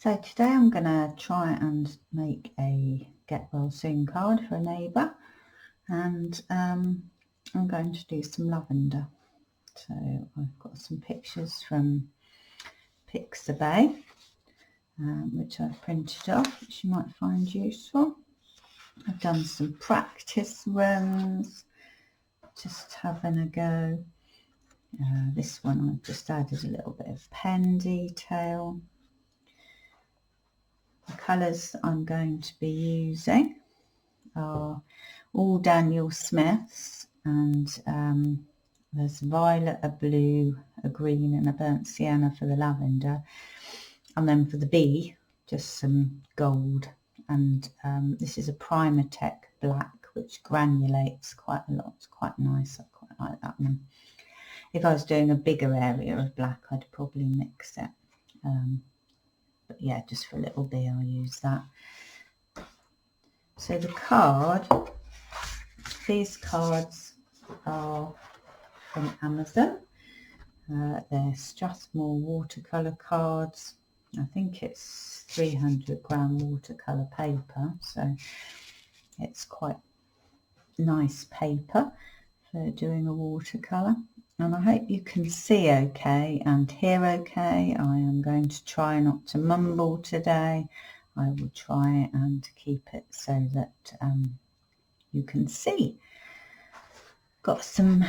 So today I'm going to try and make a get well soon card for a neighbour, and I'm going to do some lavender. So I've got some pictures from Pixabay, which I've printed off, which you might find useful. I've done some practice runs, just having a go. This one I've just added a little bit of pen detail. The colours I'm going to be using are all Daniel Smith's, and there's violet, a blue, a green and a burnt sienna for the lavender, and then for the bee just some gold, and this is a Primatech black which granulates quite a lot. It's quite nice, I quite like that one. If I was doing a bigger area of black I'd probably mix it, but yeah, just for a little bee I'll use that. So the card, these cards are from Amazon. They're Strathmore watercolour cards. I think it's 300-gram watercolour paper, so it's quite nice paper for doing a watercolour. And I hope you can see okay and hear okay. I am going to try not to mumble today. I will try and keep it so that you can see. Got some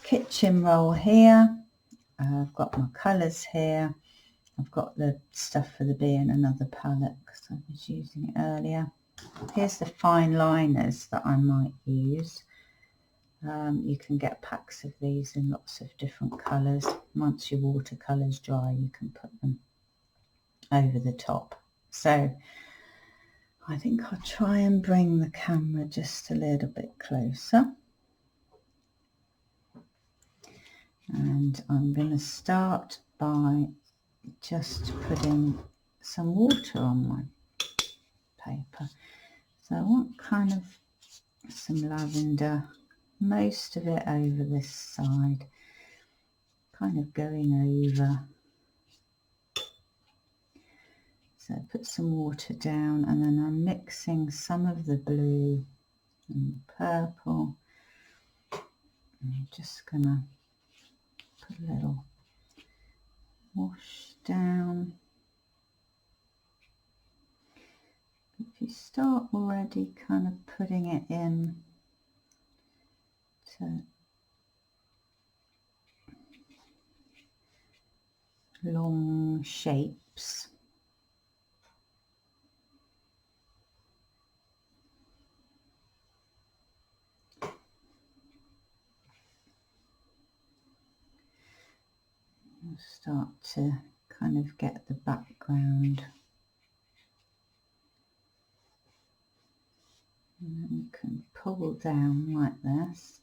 kitchen roll here. I've got my colours here. I've got the stuff for the bee in another palette because I was using it earlier. Here's the fine liners that I might use. You can get packs of these in lots of different colours. Once your watercolours dry, you can put them over the top. So I think I'll try and bring the camera just a little bit closer. And I'm going to start by just putting some water on my paper. So I want kind of some lavender, most of it over this side, kind of going over. So put some water down, and then I'm mixing some of the blue and the purple. I'm just gonna put a little wash down. If you start already kind of putting it in to long shapes, you'll start to kind of get the background. And then you can pull down like this.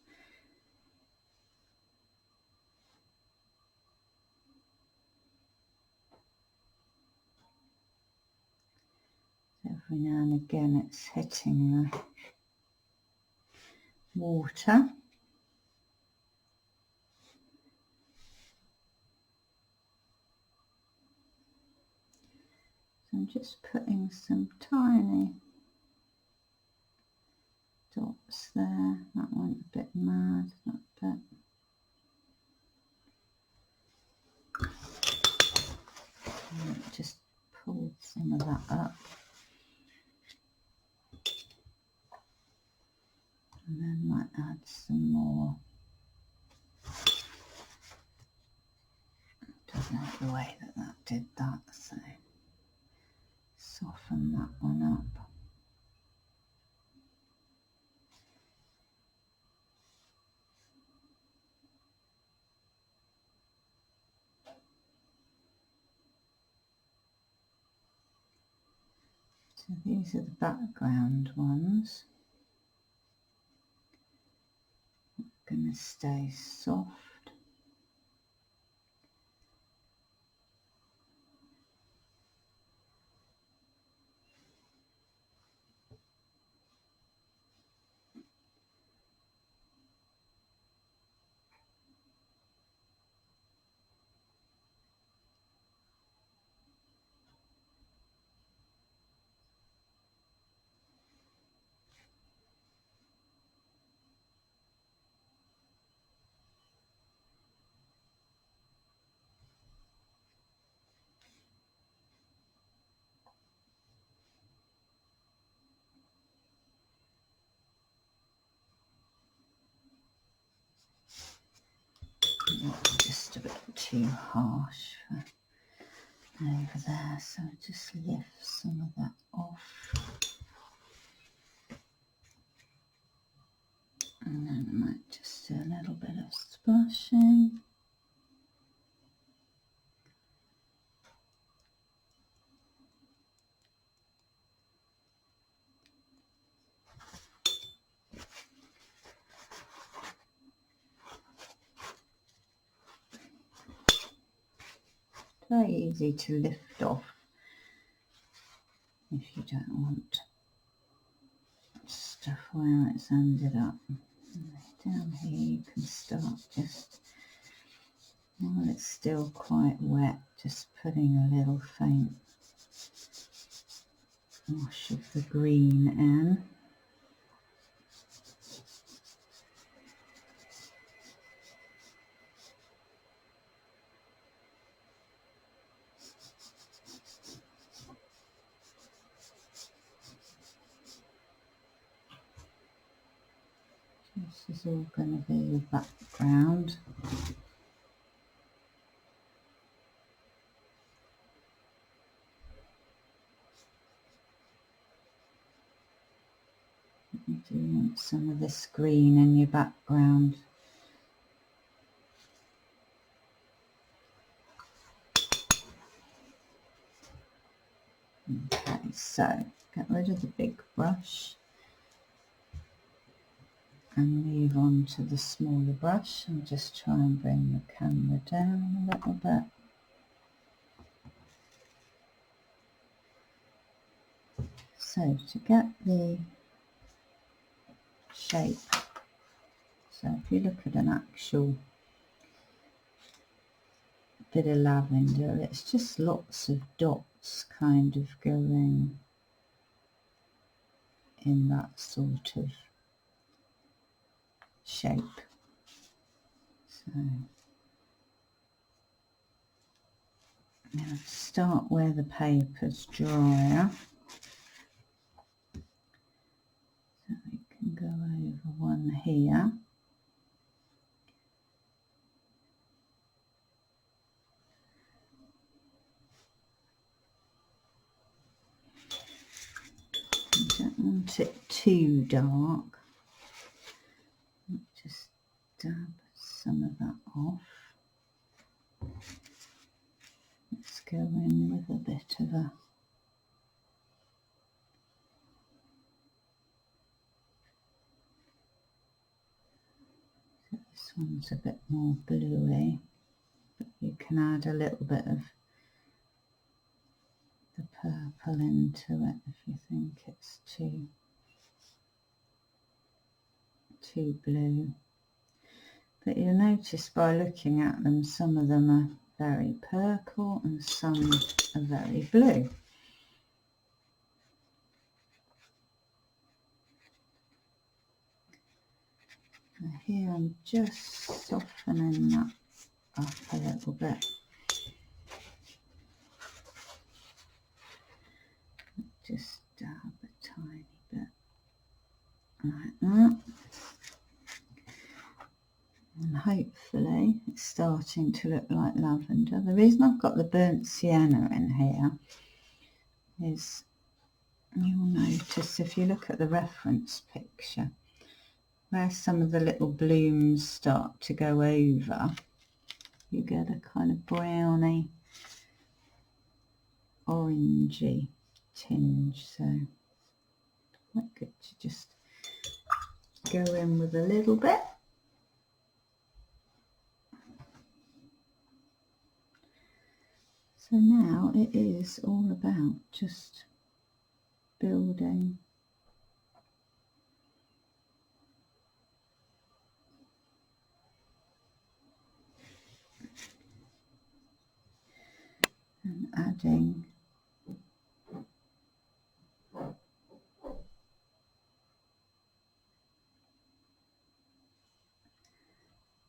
Every now and again it's hitting the water. So I'm just putting some tiny dots there. That went a bit mad, that bit. And just pulled some of that up. And then might add some more. Don't like the way that that did that, so soften that one up. So these are the background ones. Going to stay soft. just a bit too harsh for over there, so just lift some of that off. And then I might just do a little bit of splashing. Very easy to lift off if you don't want stuff where it's ended up. And down here you can start just, while it's still quite wet, just putting a little faint wash of the green in. This is all going to be the background. You do want some of this green in your background. Okay, so get rid of the big brush and move on to the smaller brush and just try and bring the camera down a little bit. So to get the shape, so if you look at an actual bit of lavender, it's just lots of dots kind of going in that sort of shape. So now start where the paper's drier. So we can go over one here. You don't want it too dark. Just dab some of that off. Let's go in with a bit of a this one's a bit more bluey, but you can add a little bit of the purple into it if you think it's too blue. But you'll notice by looking at them, some of them are very purple and some are very blue. Now here I'm just softening that up a little bit. Just dab a tiny bit like that. And hopefully it's starting to look like lavender. The reason I've got the burnt sienna in here is you'll notice if you look at the reference picture where some of the little blooms start to go over, you get a kind of browny orangey tinge. So quite good to just go in with a little bit. So now it is all about just building and adding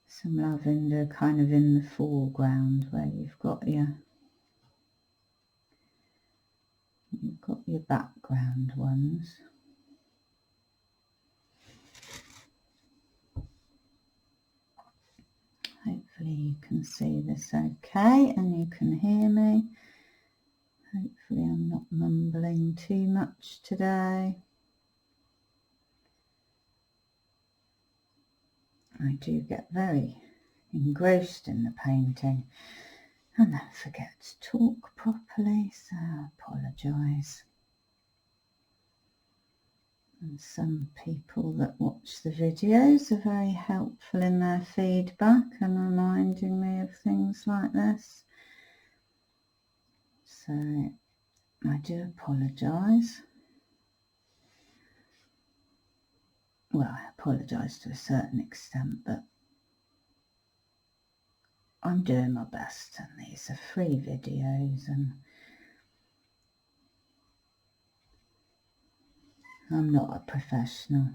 some lavender kind of in the foreground where you've got your background ones. Hopefully hopefully you can see this okay and you can hear me. Hopefully I'm not mumbling too much today. I do get very engrossed in the painting and then forget to talk properly, so I apologise. And some people that watch the videos are very helpful in their feedback and reminding me of things like this. So I do apologise. Well, I apologise to a certain extent, but I'm doing my best, and these are free videos and I'm not a professional.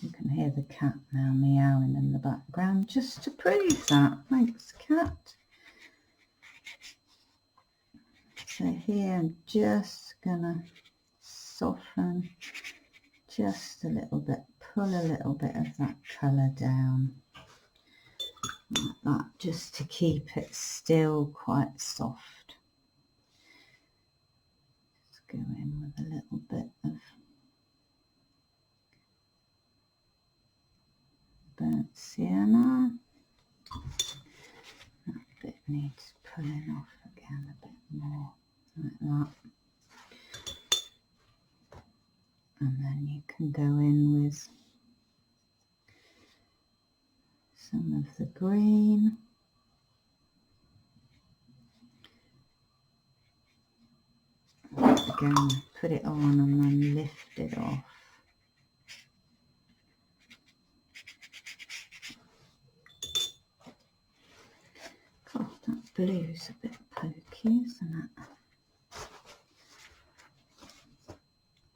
You can hear the cat now meowing in the background just to prove that. Thanks, cat. So here I'm just gonna soften just a little bit, pull a little bit of that colour down like that, just to keep it still quite soft. Just go in with a little bit of burnt sienna. That bit needs pulling off again a bit more, like that. And then you can go in with some of the green. Again, put it on and then lift it off. God, that blue's a bit pokey, isn't it?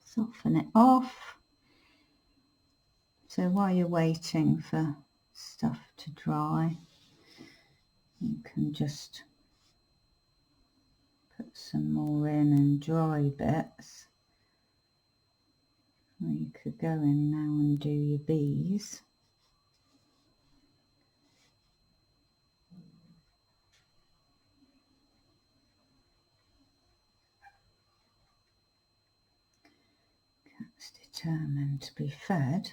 Soften it off. So while you're waiting for stuff to dry, you can just put some more in dry bits. Or you could go in now and do your bees. Cat's determined to be fed.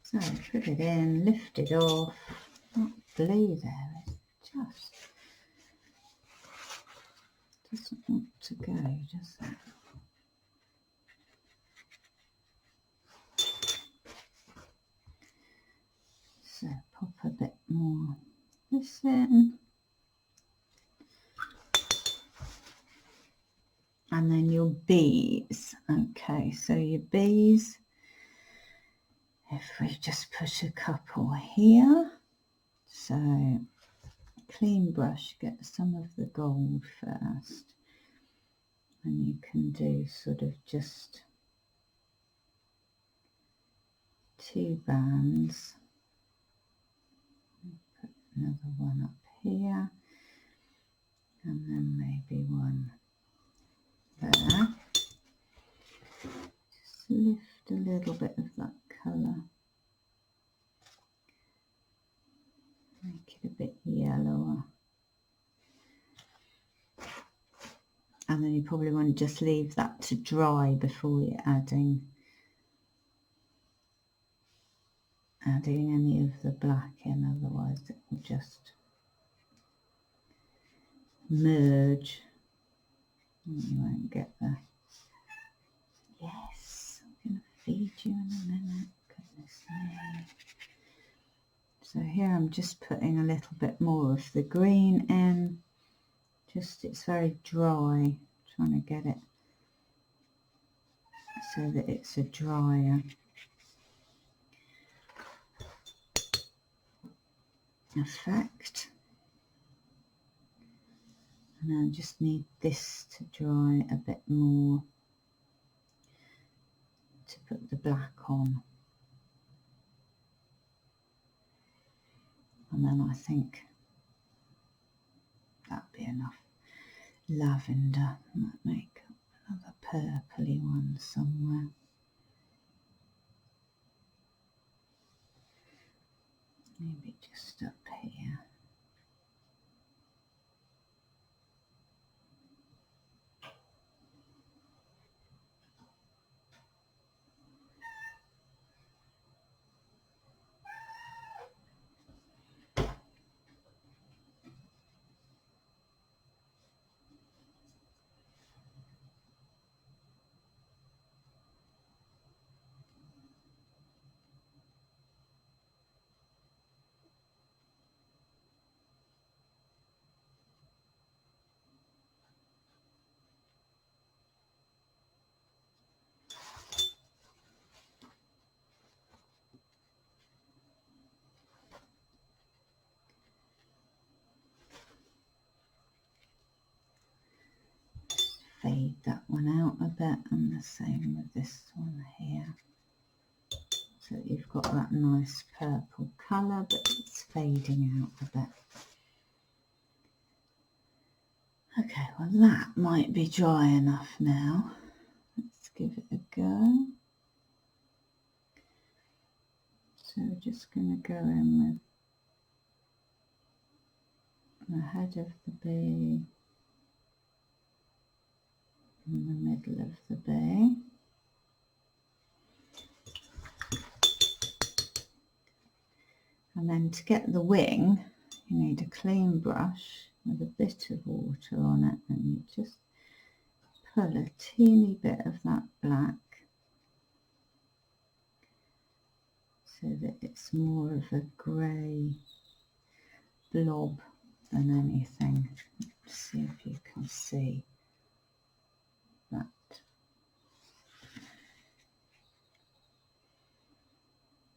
So put it in, lift it off. That blue there is just doesn't want to go, does it? So pop a bit more of this in. And then your bees. Okay, so your bees, if we just put a couple here. So clean brush, get some of the gold first. And you can do sort of just 2 bands. Put another one up here. And then maybe one there. Just lift a little bit of that colour. Make it a bit yellower. And then you probably want to just leave that to dry before you're adding any of the black in, otherwise it will just merge and you won't get the... Yes, I'm going to feed you in a minute, goodness me. So here I'm just putting a little bit more of the green in, just it's very dry, trying to get it so that it's a drier effect. And I just need this to dry a bit more to put the black on. And then I think that'd be enough lavender. Might make another purpley one somewhere. Maybe just up here. Fade that one out a bit, and the same with this one here. So you've got that nice purple colour, but it's fading out a bit. Okay, well that might be dry enough now. Let's give it a go. So we're just going to go in with the head of the bee in the middle of the bee. And then to get the wing, you need a clean brush with a bit of water on it, and you just pull a teeny bit of that black so that it's more of a grey blob than anything. Let's see if you can see that.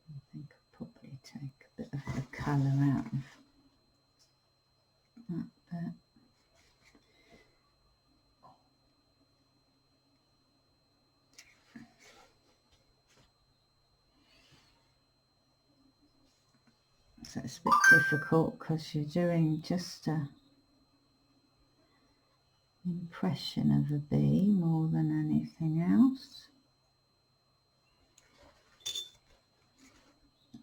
I think I'll probably take a bit of the colour out of that bit. So it's a bit difficult because you're doing just an impression of a bee more than anything else.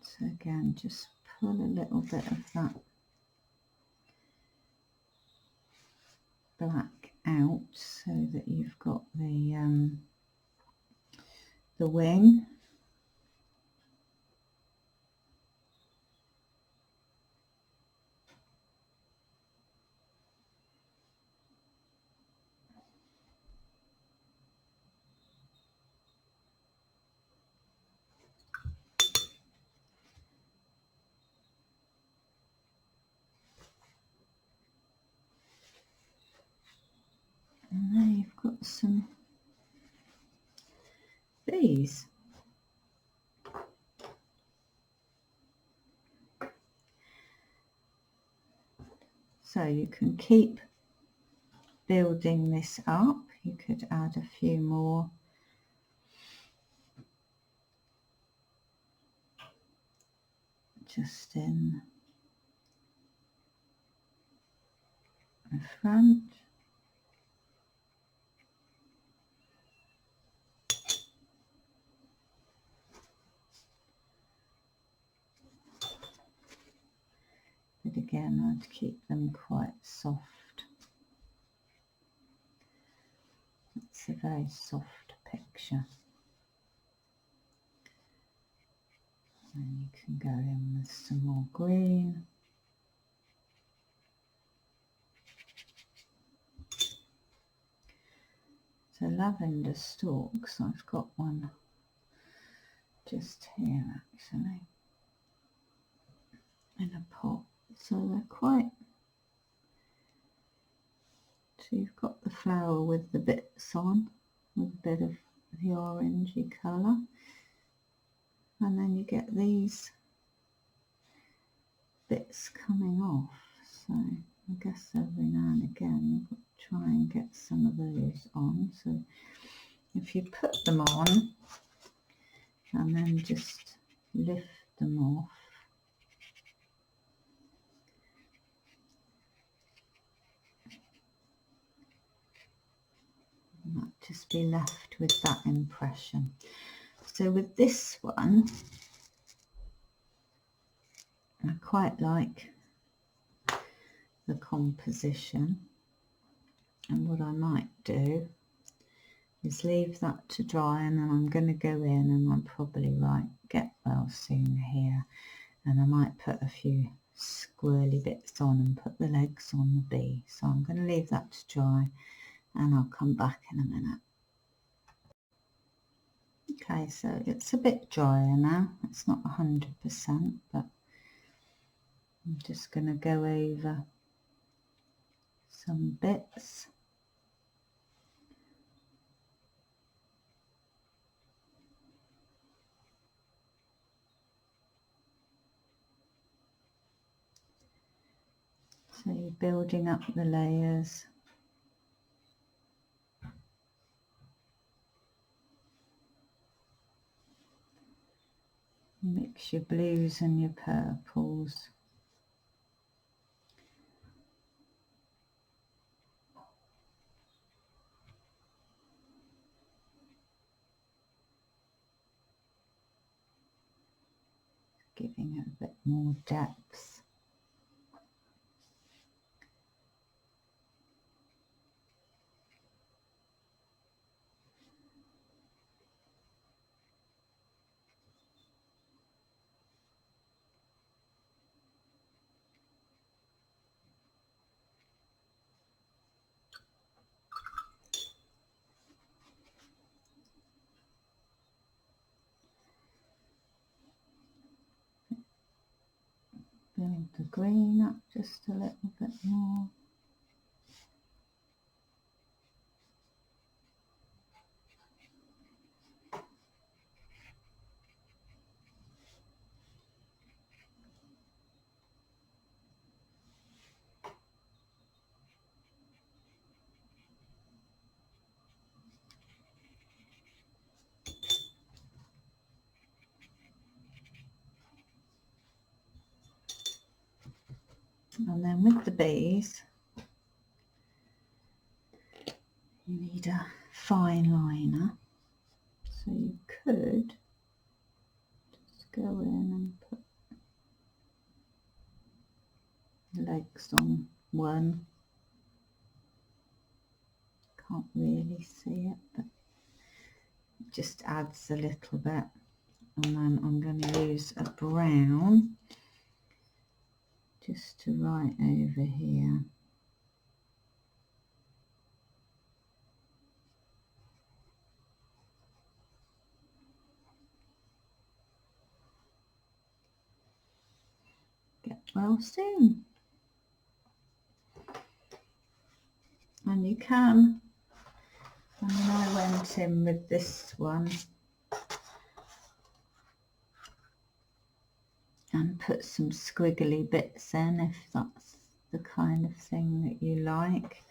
So again, just pull a little bit of that black out so that you've got the wing. And there you've got some bees. So you can keep building this up. You could add a few more. Just in the front. But again, I'd keep them quite soft. It's a very soft picture. And you can go in with some more green. So lavender stalks, I've got one just here actually in a pot. So they're quite, so you've got the flower with the bits on, with a bit of the orangey colour, and then you get these bits coming off. So I guess every now and again you've got to try and get some of those on. So if you put them on and then just lift them off, I might just be left with that impression. So with this one, I quite like the composition, and what I might do is leave that to dry, and then I'm going to go in and I'm probably right, get well soon here, and I might put a few squirrely bits on and put the legs on the bee. So I'm going to leave that to dry and I'll come back in a minute. Okay, so it's a bit drier now, it's not 100%, but I'm just going to go over some bits. So you're building up the layers. Mix your blues and your purples. Giving it a bit more depth. Build the green up just a little bit more. And then with the bees, you need a fine liner. So you could just go in and put legs on one. Can't really see it, but it just adds a little bit. And then I'm going to use a brown just to right over here. Get well soon. And you can, I mean, I went in with this one and put some squiggly bits in if that's the kind of thing that you like.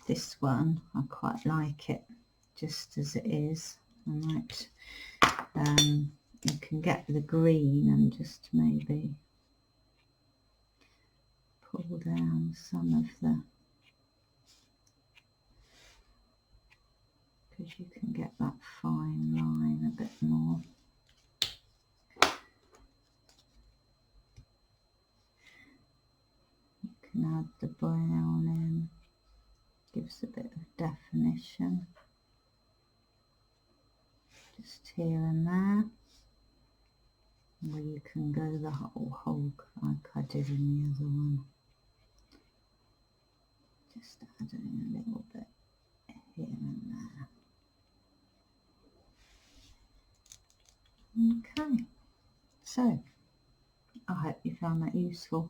This one, I quite like it just as it is. I might, you can get the green and just maybe pull down some of the, because you can get that fine line a bit more. You can add the brown in, gives a bit of definition. Just here and there. Or you can go the whole hog like I did in the other one. Just adding a little bit here and there. Okay, so I hope you found that useful.